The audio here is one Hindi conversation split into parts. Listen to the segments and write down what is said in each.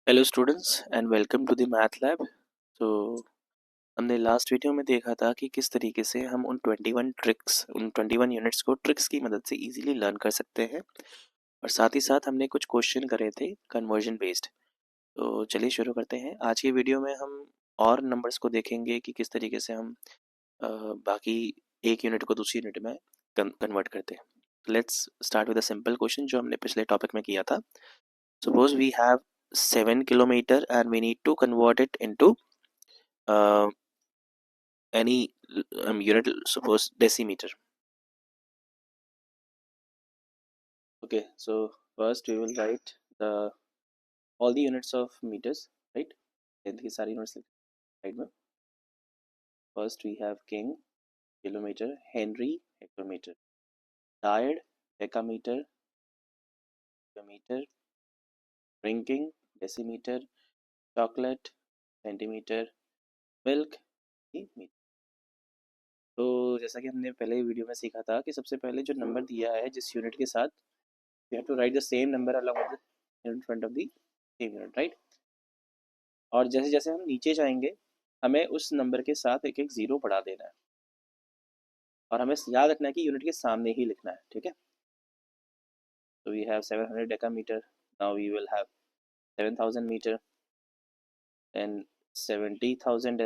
Hello students and welcome to the math lab. तो हमने लास्ट वीडियो में देखा था कि किस तरीके से हम उन 21 यूनिट्स को ट्रिक्स की मदद से इजीली लर्न कर सकते हैं, और साथ ही साथ हमने कुछ क्वेश्चन करे थे कन्वर्जन बेस्ड। तो चलिए शुरू करते हैं। आज की वीडियो में हम और नंबर्स को देखेंगे कि किस तरीके से हम बाकी एक यूनिट को दूसरी यूनिट में कन्वर्ट करते हैं। Let's start with a simple question जो हमने पिछले टॉपिक में किया था। Suppose we have 7 kilometer and we need to convert it into uh, any unit, suppose decimeter. Okay, so first we will write the all the units of meters, right? Then की सारी units right में. First we have king, kilometer, Henry, hectometer, tired, decameter, kilometer, drinking, decimeter, chocolate, centimeter, milk, meter. तो जैसा कि हमने पहले वीडियो में सीखा था कि सबसे पहले जो नंबर दिया है जिस यूनिट के साथ, you have to write the same number along with the in front of the same unit, right? और जैसे जैसे हम नीचे जाएंगे हमें उस नंबर के साथ एक एक जीरो बढ़ा देना है, और हमें याद रखना है कि यूनिट के सामने ही लिखना है, ठीक है? तो we have 700 decametre, now we will have 7000 metre and 70,000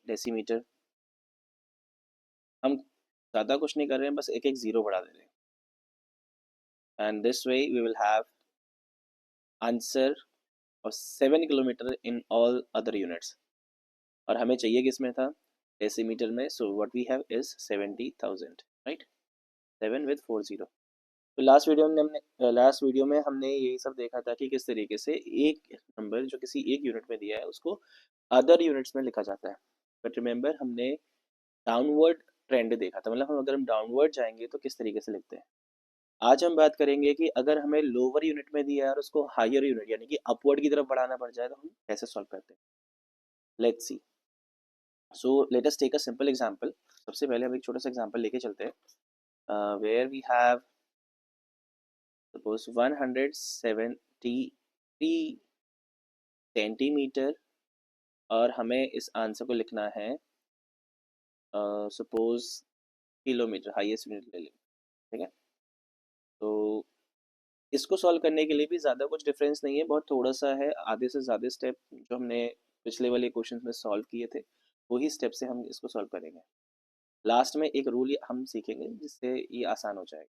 decimetre. हम ज़्यादा कुछ नहीं कर रहे हैं, बस एक एक जीरो बढ़ा दे रहे हैं, and this way we will have answer of 7 kilometre in all other units. और हमें चाहिए किस में था? डेसीमीटर में। So what we have is 70,000, right? 7 with 4 0। तो लास्ट वीडियो में हमने यही सब देखा था कि किस तरीके से एक नंबर जो किसी एक यूनिट में दिया है उसको अदर यूनिट्स में लिखा जाता है। बट रिमेंबर हमने डाउनवर्ड ट्रेंड देखा था, मतलब अगर हम डाउनवर्ड जाएंगे तो किस तरीके से लिखते हैं। आज हम बात करेंगे कि अगर हमें लोअर यूनिट में दिया है और उसको हायर यूनिट यानी कि अपवर्ड की तरफ बढ़ाना पड़ जाए तो हम कैसे सॉल्व करते हैं। Let's see. So let us take a simple example. सबसे पहले हम एक छोटा सा एग्जांपल लेके चलते हैं, where we have suppose 173 centimetre, और हमें इस आंसर को लिखना है सपोज किलोमीटर, हाईएस्ट यूनिट ले लें, ठीक है? तो इसको सॉल्व करने के लिए भी ज़्यादा कुछ डिफरेंस नहीं है, बहुत थोड़ा सा है। आधे से ज़्यादा स्टेप जो हमने पिछले वाले क्वेश्चन में सॉल्व किए थे वही स्टेप से हम इसको सॉल्व करेंगे। लास्ट में एक रूल हम सीखेंगे जिससे ये आसान हो जाएगा।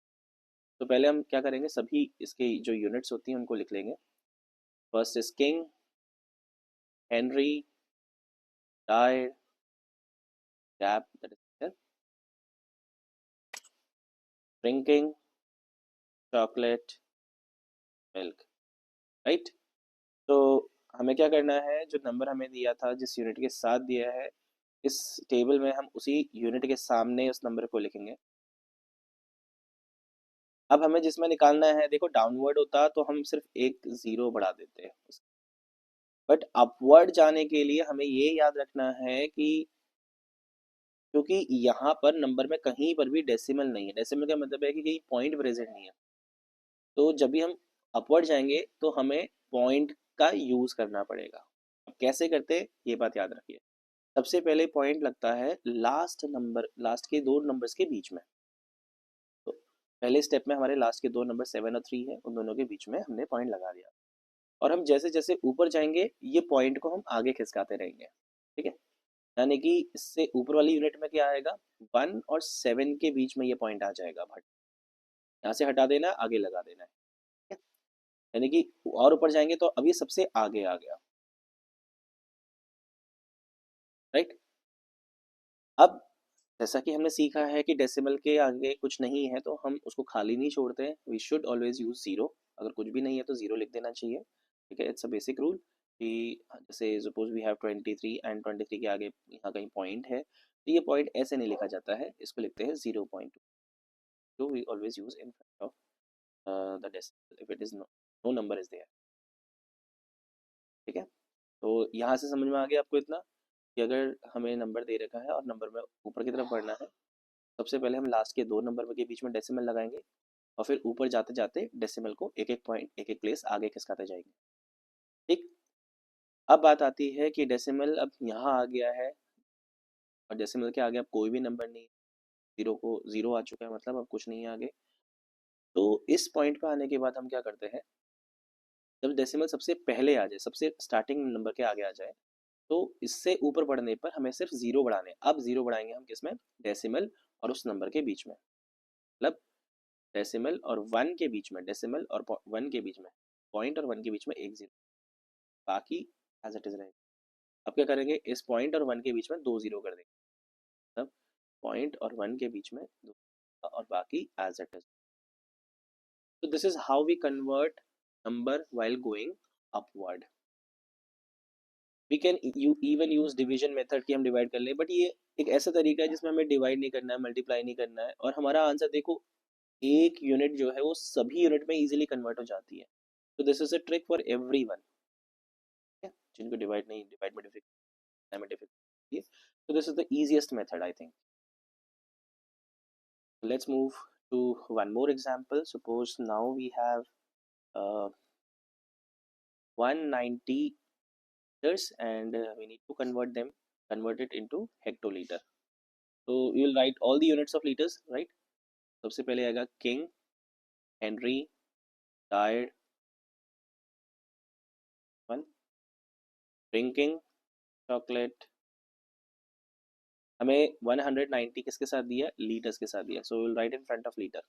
तो पहले हम क्या करेंगे, सभी इसके जो यूनिट्स होती हैं उनको लिख लेंगे। First is king, Henry, died, gap that is drinking, chocolate, milk, right? तो हमें क्या करना है, जो नंबर हमें दिया था जिस यूनिट के साथ दिया है इस टेबल में हम उसी यूनिट के सामने उस नंबर को लिखेंगे। अब हमें जिसमें निकालना है, देखो डाउनवर्ड होता तो हम सिर्फ एक जीरो बढ़ा देते, बट अपवर्ड जाने के लिए हमें ये याद रखना है कि क्योंकि यहाँ पर नंबर में कहीं पर भी डेसिमल नहीं है। डेसिमल का मतलब है कि कहीं पॉइंट प्रेजेंट नहीं है, तो जब भी हम अपवर्ड जाएंगे तो हमें पॉइंट का यूज करना पड़ेगा। अब कैसे करते हैं ये बात याद रखिए। सबसे पहले पॉइंट लगता है लास्ट के दो नंबर्स के बीच में। तो पहले स्टेप में हमारे लास्ट के दो नंबर 7 और 3 है, उन दोनों के बीच में हमने पॉइंट लगा दिया, और हम जैसे जैसे ऊपर जाएंगे ये पॉइंट को हम आगे खिसकाते रहेंगे, ठीक है? यानी कि इससे ऊपर वाली यूनिट में क्या आएगा, 1 और 7 के बीच में ये पॉइंट आ जाएगा, बट यहाँ से हटा देना, आगे लगा देना है, ठीक है? यानी कि और ऊपर जाएंगे तो अब ये सबसे आगे आ गया, राइट? अब जैसा कि हमने सीखा है कि डेसिमल के आगे कुछ नहीं है तो हम उसको खाली नहीं छोड़ते हैं। We should always use zero. अगर कुछ भी नहीं है तो जीरो लिख देना चाहिए, ठीक है? इट्स अ बेसिक रूल कि जैसे सपोज वी हैव 23 एंड 23 के आगे यहाँ कहीं पॉइंट है तो ये पॉइंट ऐसे नहीं लिखा जाता है, इसको लिखते हैं 0.2। We always use in front of the decimal if it is no number is there, ठीक है? तो यहाँ से समझ में आ गया आपको इतना कि अगर हमें नंबर दे रखा है और नंबर में ऊपर की तरफ बढ़ना है, सबसे पहले हम लास्ट के दो नंबर के बीच में डेसिमल लगाएंगे, और फिर ऊपर जाते जाते डेसिमल को एक एक पॉइंट एक एक प्लेस आगे खिसकाते जाएंगे, ठीक? अब बात आती है कि डेसिमल अब यहाँ आ गया है, और डेसिमल के आगे अब कोई भी नंबर नहीं, जीरो को जीरो आ चुका है, मतलब अब कुछ नहीं है आगे। तो इस पॉइंट पे आने के बाद हम क्या करते हैं, जब डेसिमल सबसे पहले आ जाए, सबसे स्टार्टिंग नंबर के आगे आ जाए, तो इससे ऊपर बढ़ने पर हमें सिर्फ जीरो बढ़ाने हैं। अब जीरो बढ़ाएंगे हम किसमें, डेसिमल और उस नंबर के बीच में, मतलब डेसिमल और वन के बीच में, डेसिमल और वन के बीच में, पॉइंट और वन के बीच में एक जीरो, बाकी एज इट इज रहेगा। अब क्या करेंगे, इस पॉइंट और वन के बीच में दो जीरो कर देंगे, मतलब पॉइंट और वन के बीच में दो, और बाकी as it is. So this is how we convert number while going upward. We can you even use division method कि हम डिवाइड कर ले, बट ये एक ऐसा तरीका है जिसमें हमें डिवाइड नहीं करना है, मल्टीप्लाई नहीं करना है, और हमारा आंसर देखो एक यूनिट जो है वो सभी यूनिट में इजीली कन्वर्ट हो जाती है। तो this is a trick for everyone, जिनको डिवाइड में difficulty, so this is the easiest method I think. Let's move to one more example. Suppose now we have 190 liters, and we need to convert it into hectoliter. So you will write all the units of liters, right? सबसे पहले आएगा king, Henry, died, one, drinking, chocolate. हमें 190 किसके साथ दिया, लीटर्स के साथ दिया, so will write in front of litre.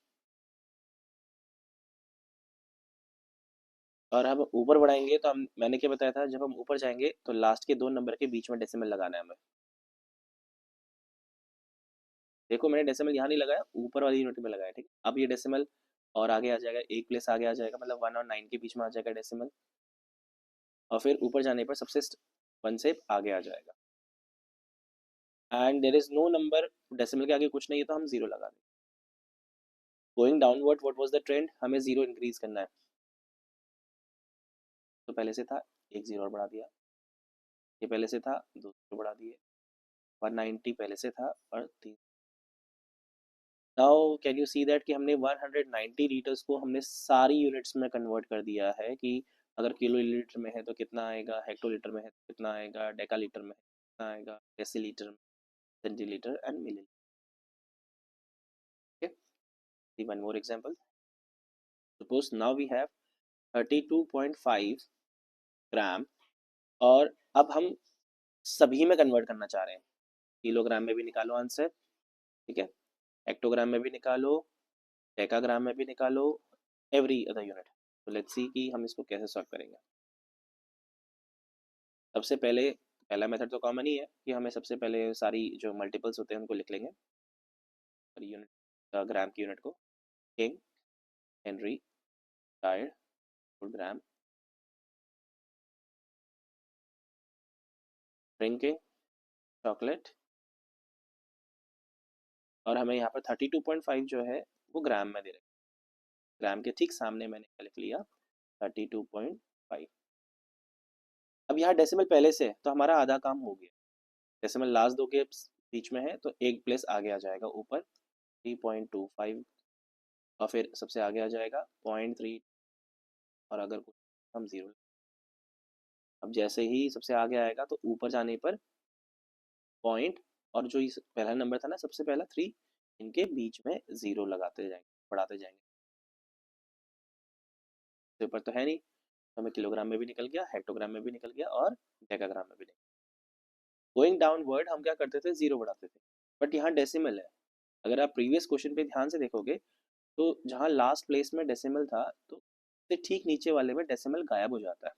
और हम ऊपर बढ़ाएंगे तो हम, मैंने क्या बताया था, जब हम ऊपर जाएंगे तो लास्ट के दो नंबर के बीच में डेसिमल लगाना है हमें। देखो मैंने डेसिमल यहाँ नहीं लगाया, ऊपर वाली यूनिट में लगाया, ठीक। अब ये डेसिमल और आगे आ जाएगा, एक प्लेस आगे आ जाएगा, मतलब 1 और 9 के बीच में आ जाएगा डेसिमल, और फिर ऊपर जाने पर सबसे वन से आगे आ जाएगा, and there is no number decimal के आगे कुछ नहीं है, तो हम जीरो लगा देंगे। Going downward, what was the trend, हमें जीरो इंक्रीज करना है, तो पहले से था एक जीरो और बढ़ा दिया, ये पहले से था दो जीरो बढ़ा दिए, 190 पहले से था और तीन। Now can you see that कि हमने 190 लीटर्स को हमने सारी यूनिट्स में कन्वर्ट कर दिया है, कि अगर किलो लीटर में है तो कितना आएगा, हेक्टोलीटर में है तो कितना आएगा, डेकालीटर में है तो कितना आएगा, डेसीलीटर में, centilitre and millilitre. Okay, see one more example. Suppose now we have 32.5 gram, और अब हम सभी में कन्वर्ट करना चाह रहे हैं, किलोग्राम में भी निकालो आंसर, ठीक है, हेक्टोग्राम में भी निकालो, डेकाग्राम में भी निकालो, एवरी अदर यूनिट। तो लेट्स सी कि हम इसको कैसे सॉल्व करेंगे। सबसे पहले पहला मेथड तो कॉमन ही है कि हमें सबसे पहले सारी जो मल्टीपल्स होते हैं उनको लिख लेंगे, यूनिट ग्राम की यूनिट को, किंग, हेनरी, डायड, ग्राम, ड्रिंकिंग, चॉकलेट, और हमें यहाँ पर 32.5 जो है वो ग्राम में दे रहे हैं, ग्राम के ठीक सामने मैंने लिख लिया 32.5। अब यहाँ डेसिमल पहले से है तो हमारा आधा काम हो गया, डेसिमल लास्ट दो के बीच में है तो एक प्लेस आगे आ जाएगा ऊपर, 3.25, और फिर सबसे आगे आ जाएगा 0.3, और अगर कुछ हम जीरो। अब जैसे ही सबसे आगे आएगा तो ऊपर जाने पर पॉइंट, और जो इस पहला नंबर था ना सबसे पहला थ्री, इनके बीच में जीरो लगाते जाएंगे, बढ़ाते जाएंगे, ऊपर तो है नहीं, तो हमें किलोग्राम में भी निकल गया, हेक्टोग्राम में भी निकल गया, और डेकाग्राम में भी निकल गया। गोइंग डाउनवर्ड हम क्या करते थे, जीरो बढ़ाते थे, बट यहाँ डेसिमल है। अगर आप प्रीवियस क्वेश्चन पे ध्यान से देखोगे तो जहाँ लास्ट प्लेस में डेसिमल था तो उससे ठीक नीचे वाले में डेसिमल गायब हो जाता है,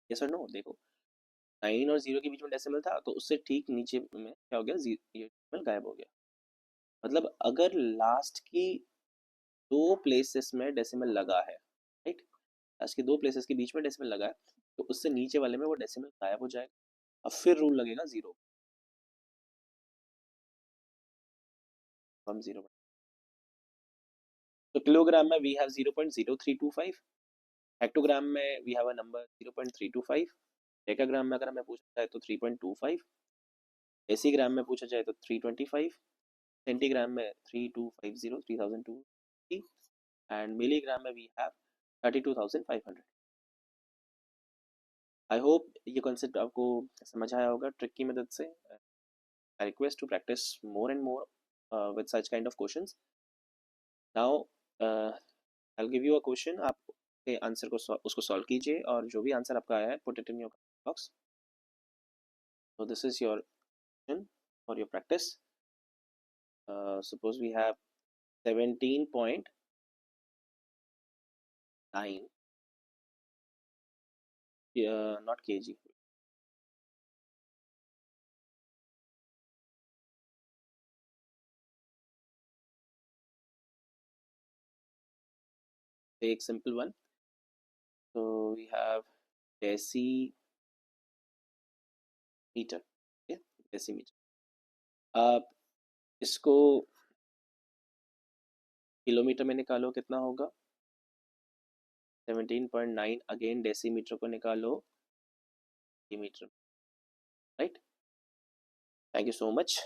यस और नो। देखो 9 और 0 के बीच में डेसिमल था, तो उससे ठीक नीचे में क्या हो गया, ये डेसिमल गायब हो गया। मतलब अगर लास्ट की दो प्लेसेस में डेसिमल लगा है, राइट, लास्ट की दो प्लेसेस के बीच में डेसिमल लगा है, तो उससे नीचे वाले में वो डेसिमल गायब हो जाएगा, अब फिर रूल लगेगा जीरो, हम जीरो। तो किलोग्राम में वी हैव 0.0325, हेक्टोग्राम में we have a number 0.325, decagram में अगर हमें पूछा जाए तो 3.25, डेसीग्राम में पूछा जाए तो 325, सेंटीग्राम में 3250, 3002, एंड मिलीग्राम में वी हैव 32,500। आई होप ये कॉन्सेप्ट आपको समझ आया होगा ट्रिक की मदद से. I request to practise more and more with such kind of questions. Now I will give you a question. आप के आंसर को उसको सॉल्व कीजिए और जो भी आंसर आपका आया है put it in your box. So this is your question for your practice. Suppose we have 17.9, not kg. Take simple one. So we have decimeter. Okay, decimeter. आप इसको किलोमीटर में निकालो कितना होगा. 17.9 अगेन डेसीमीटर को निकालो metre. Right. Thank you so much.